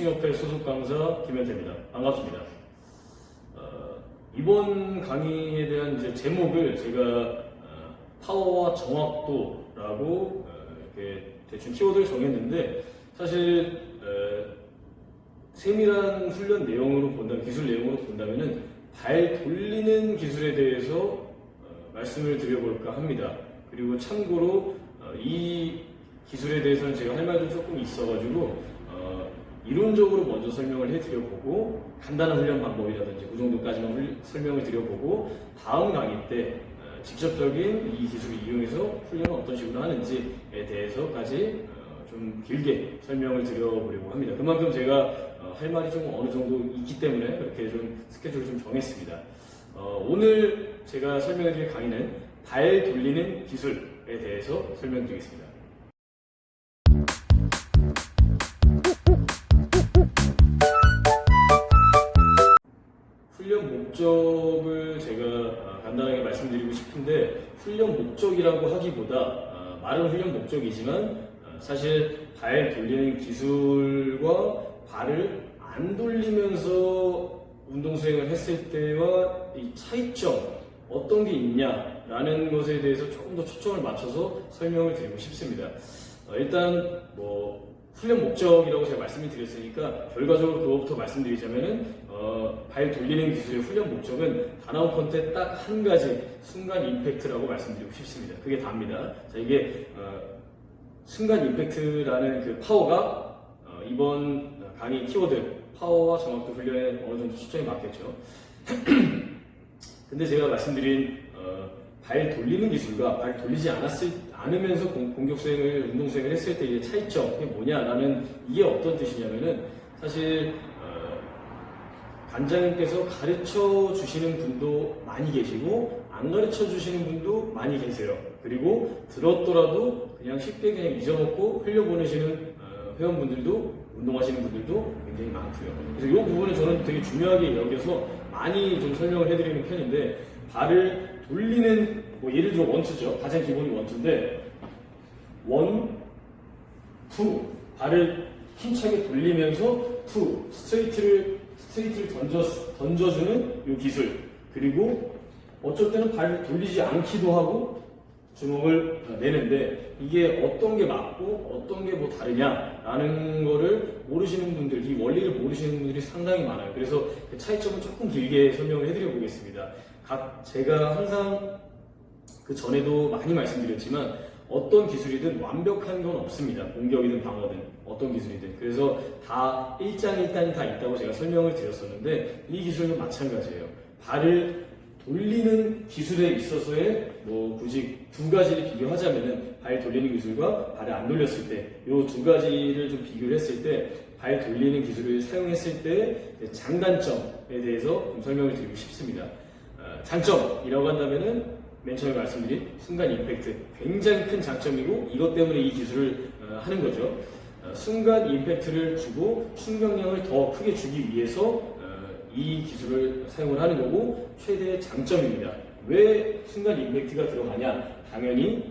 복싱협회 소속 강사 김현태입니다. 반갑습니다. 이번 강의에 대한 이제 제목을 제가 파워와 정확도라고 이렇게 대충 키워드를 정했는데, 사실 세밀한 훈련 내용으로 본다면, 기술 내용으로 본다면은 발 돌리는 기술에 대해서 말씀을 드려볼까 합니다. 그리고 참고로 이 기술에 대해서는 제가 할 말도 조금 있어가지고 이론적으로 먼저 설명을 해드려보고, 간단한 훈련 방법이라든지 그 정도까지만 설명을 드려보고, 다음 강의 때 직접적인 이 기술을 이용해서 훈련을 어떤 식으로 하는지에 대해서까지 좀 길게 설명을 드려보려고 합니다. 그만큼 제가 할 말이 좀 어느 정도 있기 때문에 그렇게 좀 스케줄을 좀 정했습니다. 오늘 제가 설명해드릴 강의는 발 돌리는 기술에 대해서 설명드리겠습니다. 훈련 목적을 제가 간단하게 말씀드리고 싶은데, 훈련 목적이라고 하기보다 말은 훈련 목적이지만 사실 발 돌리는 기술과 발을 안 돌리면서 운동 수행을 했을 때와 이 차이점, 어떤 게 있냐라는 것에 대해서 조금 더 초점을 맞춰서 설명을 드리고 싶습니다. 일단 훈련 목적이라고 제가 말씀을 드렸으니까 결과적으로 그거부터 말씀드리자면은 발 돌리는 기술의 훈련 목적은 단 한 펀트에 딱 한 가지, 순간 임팩트라고 말씀드리고 싶습니다. 그게 답니다. 자, 이게 순간 임팩트라는 그 파워가 이번 강의 키워드 파워와 정확도 훈련에 어느 정도 초점이 맞겠죠. 근데 제가 말씀드린 발 돌리는 기술과 발 돌리지 않으면서 공격 수행을, 운동 수행을 했을 때 이제 차이점이 뭐냐라는, 이게 어떤 뜻이냐면은, 사실 관장님께서 가르쳐 주시는 분도 많이 계시고 안 가르쳐 주시는 분도 많이 계세요. 그리고 들었더라도 그냥 쉽게 그냥 잊어먹고 흘려보내시는 회원분들도, 운동하시는 분들도 굉장히 많고요. 그래서 이 부분을 저는 되게 중요하게 여겨서 많이 좀 설명을 해드리는 편인데, 발을 돌리는, 예를 들어 원투죠. 가장 기본이 원투인데, 원, 투, 발을 힘차게 돌리면서 투, 스트레이트를 던져주는 이 기술. 그리고 어쩔 때는 발을 돌리지 않기도 하고 주먹을 내는데, 이게 어떤 게 맞고 어떤 게 다르냐라는 거를 모르시는 분들, 이 원리를 모르시는 분들이 상당히 많아요. 그래서 그 차이점을 조금 길게 설명을 해드려 보겠습니다. 제가 항상 그 전에도 많이 말씀드렸지만, 어떤 기술이든 완벽한 건 없습니다. 공격이든 방어든 어떤 기술이든. 그래서 다 일장일단이 다 있다고 제가 설명을 드렸었는데, 이 기술은 마찬가지예요. 발을 돌리는 기술에 있어서의 굳이 두 가지를 비교하자면은, 발 돌리는 기술과 발을 안 돌렸을 때, 이 두 가지를 좀 비교를 했을 때, 발 돌리는 기술을 사용했을 때 장단점에 대해서 좀 설명을 드리고 싶습니다. 장점이라고 한다면은 맨 처음에 말씀드린 순간 임팩트, 굉장히 큰 장점이고, 이것 때문에 이 기술을 하는 거죠. 순간 임팩트를 주고 충격량을 더 크게 주기 위해서 이 기술을 사용을 하는 거고, 최대의 장점입니다. 왜 순간 임팩트가 들어가냐? 당연히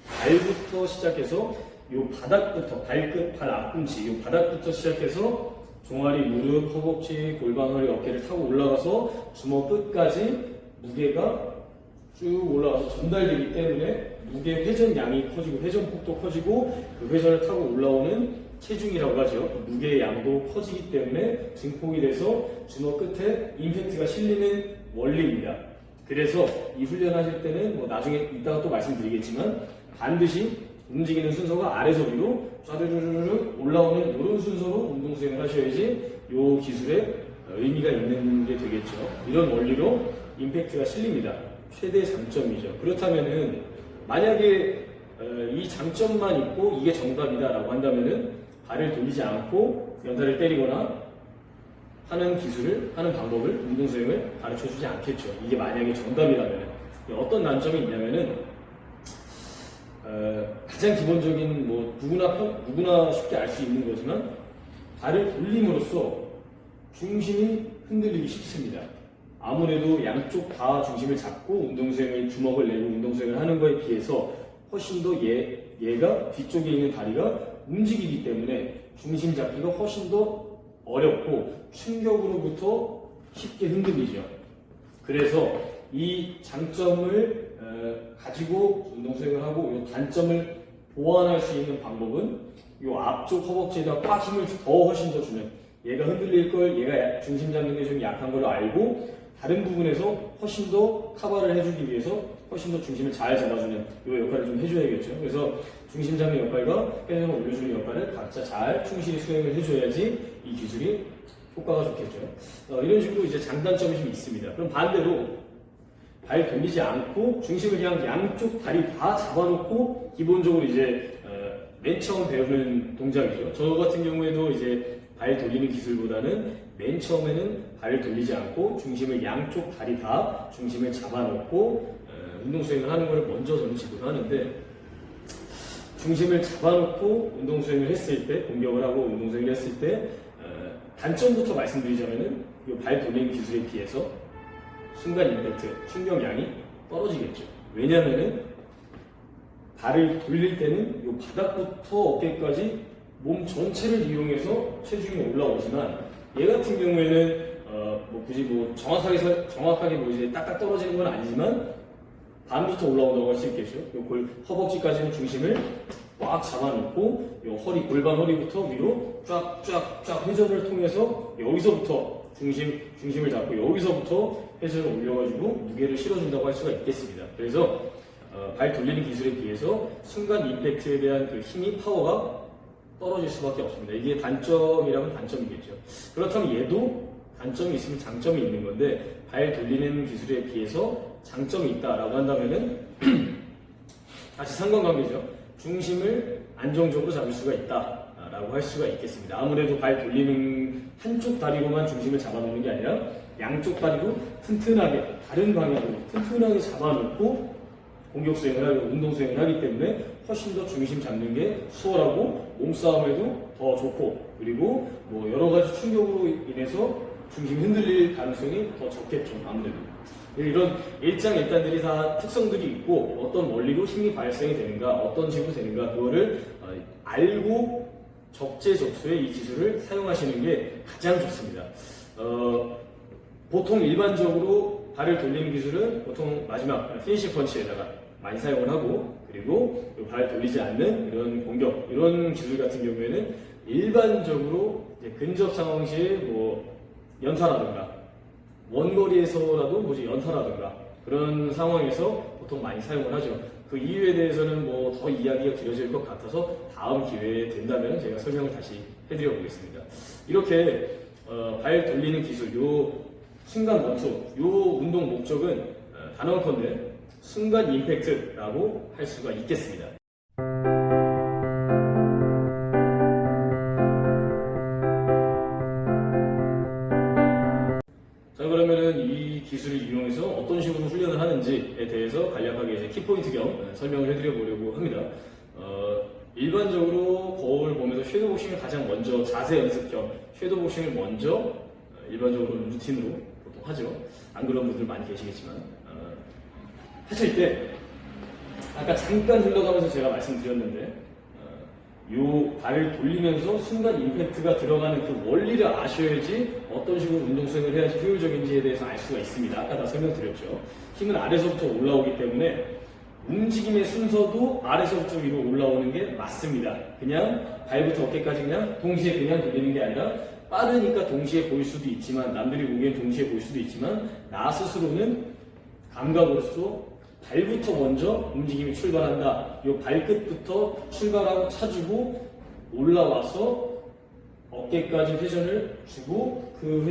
발부터 시작해서 요 바닥부터, 발끝, 발 앞꿈치, 요 바닥부터 시작해서 종아리, 무릎, 허벅지, 골반, 허리, 어깨를 타고 올라가서 주먹 끝까지 무게가 쭉 올라가서 전달되기 때문에 무게 회전량이 커지고 회전폭도 커지고, 그 회전을 타고 올라오는 체중이라고 하죠. 그 무게의 양도 커지기 때문에 증폭이 돼서 주먹 끝에 임팩트가 실리는 원리입니다. 그래서 이 훈련하실 때는 나중에 이따가 또 말씀드리겠지만, 반드시 움직이는 순서가 아래서 위로 쫙르르르 올라오는 이런 순서로 운동 수행을 하셔야지 이 기술에 의미가 있는 게 되겠죠. 이런 원리로 임팩트가 실립니다. 최대 장점이죠. 그렇다면은 만약에 이 장점만 있고 이게 정답이다라고 한다면은 발을 돌리지 않고 연타를 때리거나 하는 기술을, 하는 방법을, 운동 수행을 가르쳐 주지 않겠죠. 이게 만약에 정답이라면. 어떤 난점이 있냐면은 가장 기본적인 누구나 쉽게 알 수 있는 거지만, 발을 돌림으로써 중심이 흔들리기 쉽습니다. 아무래도 양쪽 다 중심을 잡고 주먹을 내고 운동 수행을 하는 거에 비해서 훨씬 더 얘가 뒤쪽에 있는 다리가 움직이기 때문에 중심 잡기가 훨씬 더 어렵고 충격으로부터 쉽게 흔들리죠. 그래서 이 장점을 가지고 운동 수행을 하고 이 단점을 보완할 수 있는 방법은 이 앞쪽 허벅지에다 꽉 힘을 훨씬 더 주는, 얘가 흔들릴 걸, 얘가 중심 잡는 게 좀 약한 걸 알고 다른 부분에서 훨씬 더 커버를 해주기 위해서 훨씬 더 중심을 잘 잡아주는 이 역할을 좀 해줘야겠죠. 그래서 중심 잡는 역할과 회전을 올려주는 역할을 각자 잘 충실히 수행을 해줘야지 이 기술이 효과가 좋겠죠. 이런 식으로 이제 장단점이 좀 있습니다. 그럼 반대로 발 돌리지 않고 중심을 그냥 양쪽 다리 다 잡아놓고 기본적으로 이제 맨 처음 배우는 동작이죠. 저 같은 경우에도 이제 발 돌리는 기술보다는 맨 처음에는 발을 돌리지 않고 중심을 양쪽 다리 다 중심을 잡아놓고 운동 수행을 하는 것을 먼저 저는 지도를 하는데, 중심을 잡아놓고 운동 수행을 했을 때, 공격을 하고 운동 수행을 했을 때 단점부터 말씀드리자면은 이 발 돌리는 기술에 비해서 순간 임팩트, 충격량이 떨어지겠죠. 왜냐면은 발을 돌릴 때는 이 바닥부터 어깨까지 몸 전체를 이용해서 체중이 올라오지만, 얘 같은 경우에는 뭐 굳이 뭐 정확하게 뭐 이제 딱딱 떨어지는 건 아니지만 반부터 올라온다고 할 수 있겠죠. 요 허벅지까지는 중심을 꽉 잡아놓고 요 허리, 골반 허리부터 위로 쫙쫙쫙 회전을 통해서 여기서부터 중심을 잡고 여기서부터 회전을 올려가지고 무게를 실어준다고 할 수가 있겠습니다. 그래서 발 돌리는 기술에 비해서 순간 임팩트에 대한 그 힘이, 파워가 떨어질 수밖에 없습니다. 이게 단점이라면 단점이겠죠. 그렇다면 얘도 단점이 있으면 장점이 있는 건데, 발 돌리는 기술에 비해서 장점이 있다라고 한다면은 다시 상관관계죠. 중심을 안정적으로 잡을 수가 있다라고 할 수가 있겠습니다. 아무래도 발 돌리는 한쪽 다리로만 중심을 잡아놓는 게 아니라 양쪽 다리로 튼튼하게, 다른 방향으로 튼튼하게 잡아놓고 공격 수행을 하고 운동 수행을 하기 때문에 훨씬 더 중심 잡는 게 수월하고 몸싸움에도 더 좋고, 그리고 뭐 여러 가지 충격으로 인해서 중심이 흔들릴 가능성이 더 적겠죠. 아무래도 이런 일장일단들이 다 특성들이 있고 어떤 원리로 힘이 발생이 되는가, 어떤 식으로 되는가, 그거를 알고 적재적소에 이 기술을 사용하시는 게 가장 좋습니다. 보통 일반적으로 발을 돌리는 기술은 보통 마지막 피니시 펀치에다가 많이 사용을 하고, 그리고 발 돌리지 않는 이런 공격, 이런 기술 같은 경우에는 일반적으로 이제 근접 상황 시에 뭐 연타라든가 원거리에서라도 뭐지 연타라든가 그런 상황에서 보통 많이 사용을 하죠. 그 이유에 대해서는 뭐 더 이야기가 길어질 것 같아서 다음 기회에 된다면 제가 설명을 다시 해드려 보겠습니다. 이렇게 발 돌리는 기술, 요 순간 원투, 요 운동 목적은 단언컨대 순간 임팩트라고 할 수가 있겠습니다. 자, 그러면은 이 기술을 이용해서 어떤 식으로 훈련을 하는지에 대해서 간략하게 이제 키포인트 겸 설명을 해드려 보려고 합니다. 일반적으로 거울 보면서 섀도우복싱을 가장 먼저 자세 연습 겸 섀도우복싱을 먼저 일반적으로 루틴으로 보통 하죠. 안 그런 분들 많이 계시겠지만 하실 때 아까 잠깐 흘러가면서 제가 말씀드렸는데 요 발을 돌리면서 순간 임팩트가 들어가는 그 원리를 아셔야지 어떤 식으로 운동 수행을 해야지 효율적인지에 대해서 알 수가 있습니다. 아까 다 설명드렸죠. 힘은 아래서부터 올라오기 때문에 움직임의 순서도 아래서부터 위로 올라오는 게 맞습니다. 그냥 발부터 어깨까지 그냥 동시에 그냥 돌리는 게 아니라 빠르니까 동시에 보일 수도 있지만, 남들이 보기엔 동시에 보일 수도 있지만, 나 스스로는 감각으로서 발부터 먼저 움직임이 출발한다. 이 발끝부터 출발하고 차주고 올라와서 어깨까지 회전을 주고 그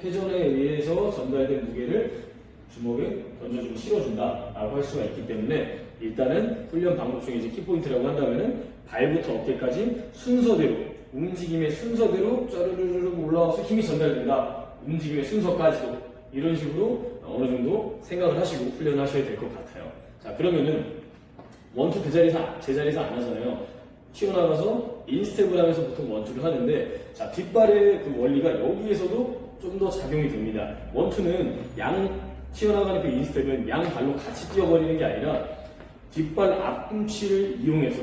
회전에 의해서 전달된 무게를 주먹에 던져주고 실어준다라고 할 수가 있기 때문에, 일단은 훈련 방법 중에 이제 키포인트라고 한다면은 발부터 어깨까지 순서대로, 움직임의 순서대로 짜르르르 올라와서 힘이 전달된다. 움직임의 순서까지도 이런 식으로 어느 정도 생각을 하시고 훈련을 하셔야 될 것 같아요. 자, 그러면은 원투 제자리에서 안 하잖아요. 튀어나가서 인스텝을 하면서 보통 원투를 하는데, 자, 뒷발의 그 원리가 여기에서도 좀 더 작용이 됩니다. 원투는 튀어나가는 그 인스텝은 양 발로 같이 뛰어버리는 게 아니라 뒷발 앞꿈치를 이용해서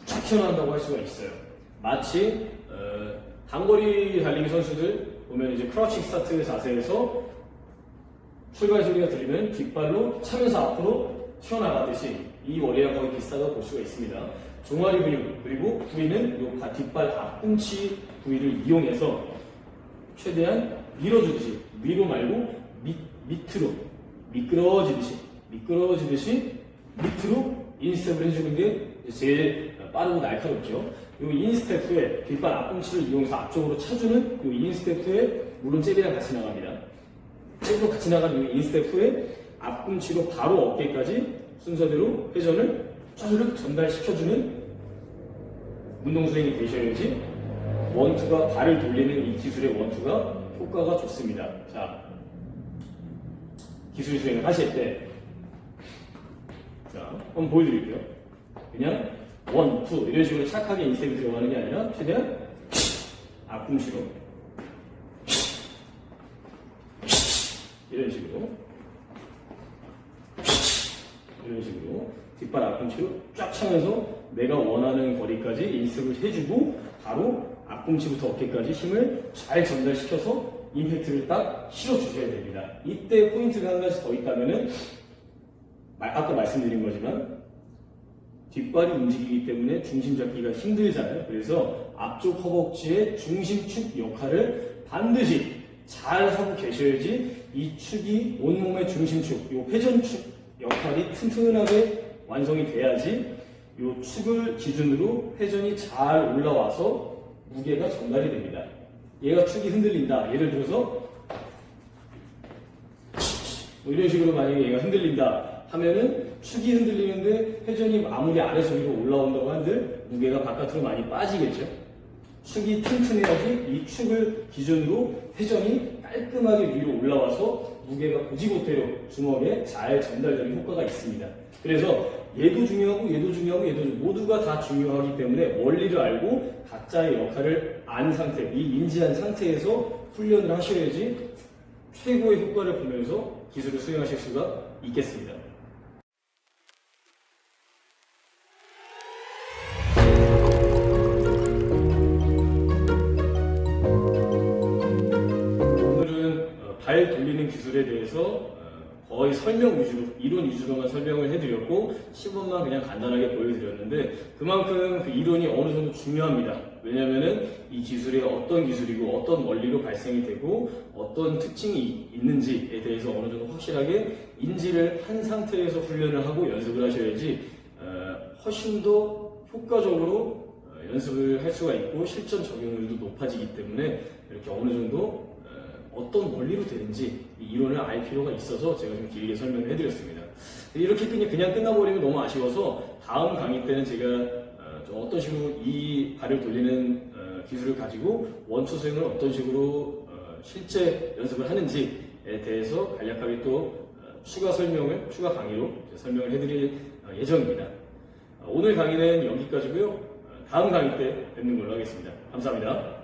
쫙 튀어나간다고 할 수가 있어요. 마치 단거리 달리기 선수들 보면 이제 크러칭 스타트 자세에서 출발 소리가 들리면 뒷발로 차면서 앞으로 튀어나가듯이 이 원리와 거의 비슷하다고 볼 수가 있습니다. 종아리 근육 그리고 부위는 이 뒷발 앞꿈치 부위를 이용해서 최대한 밀어주듯이 위로 말고 밑으로 미끄러지듯이 밑으로 인스텝을 해주는 게 제일 빠르고 날카롭죠. 이 인스텝 에 뒷발 앞꿈치를 이용해서 앞쪽으로 차주는 이 인스텝 에 물론 잽이랑 같이 나갑니다. 잽으로 같이 나가는 이 인스텝 에 앞꿈치로 바로 어깨까지 순서대로 회전을 쫙 전달시켜주는 운동 수행이 되셔야지 원투가 발을 돌리는 이 기술의 원투가 효과가 좋습니다. 자, 기술 수행을 하실 때 자, 한번 보여드릴게요. 그냥 원, 투 이런 식으로 착하게 인스텝이 들어가는 게 아니라 최대한 앞꿈치로 이런 식으로 뒷발 앞꿈치로 쫙 차면서 내가 원하는 거리까지 인스텝을 해주고 바로 앞꿈치부터 어깨까지 힘을 잘 전달시켜서 임팩트를 딱 실어주셔야 됩니다. 이때 포인트가 한 가지 더 있다면은 아까 말씀드린 거지만 뒷발이 움직이기 때문에 중심 잡기가 힘들잖아요. 그래서 앞쪽 허벅지의 중심축 역할을 반드시 잘 하고 계셔야지 이 축이 온몸의 중심축, 이 회전축 역할이 튼튼하게 완성이 돼야지 이 축을 기준으로 회전이 잘 올라와서 무게가 전달이 됩니다. 얘가 축이 흔들린다. 예를 들어서 뭐 이런 식으로 만약에 얘가 흔들린다 하면은 축이 흔들리는데 회전이 아무리 아래서 위로 올라온다고 한들 무게가 바깥으로 많이 빠지겠죠. 축이 튼튼해야지 이 축을 기준으로 회전이 깔끔하게 위로 올라와서 무게가 고지고대로 주먹에 잘 전달되는 효과가 있습니다. 그래서 얘도 중요하고 모두가 다 중요하기 때문에 원리를 알고 각자의 역할을 안 상태, 이 인지한 상태에서 훈련을 하셔야지 최고의 효과를 보면서 기술을 수행하실 수가 있겠습니다. 오늘은 발 돌리는 기술에 대해서 거의 설명 위주로, 이론 위주로만 설명을 해드렸고 시범만 그냥 간단하게 보여드렸는데 그만큼 그 이론이 어느 정도 중요합니다. 왜냐면은 이 기술이 어떤 기술이고 어떤 원리로 발생이 되고 어떤 특징이 있는지에 대해서 어느 정도 확실하게 인지를 한 상태에서 훈련을 하고 연습을 하셔야지 훨씬 더 효과적으로 연습을 할 수가 있고 실전 적용률도 높아지기 때문에 이렇게 어느 정도 어떤 원리로 되는지 이 이론을 알 필요가 있어서 제가 좀 길게 설명을 해드렸습니다. 이렇게 그냥 끝나버리면 너무 아쉬워서 다음 강의 때는 제가 좀 어떤 식으로 이 발을 돌리는 기술을 가지고 원투 스윙을 어떤 식으로 실제 연습을 하는지에 대해서 간략하게 또 추가 강의로 설명을 해드릴 예정입니다. 오늘 강의는 여기까지고요. 다음 강의 때 뵙는 걸로 하겠습니다. 감사합니다.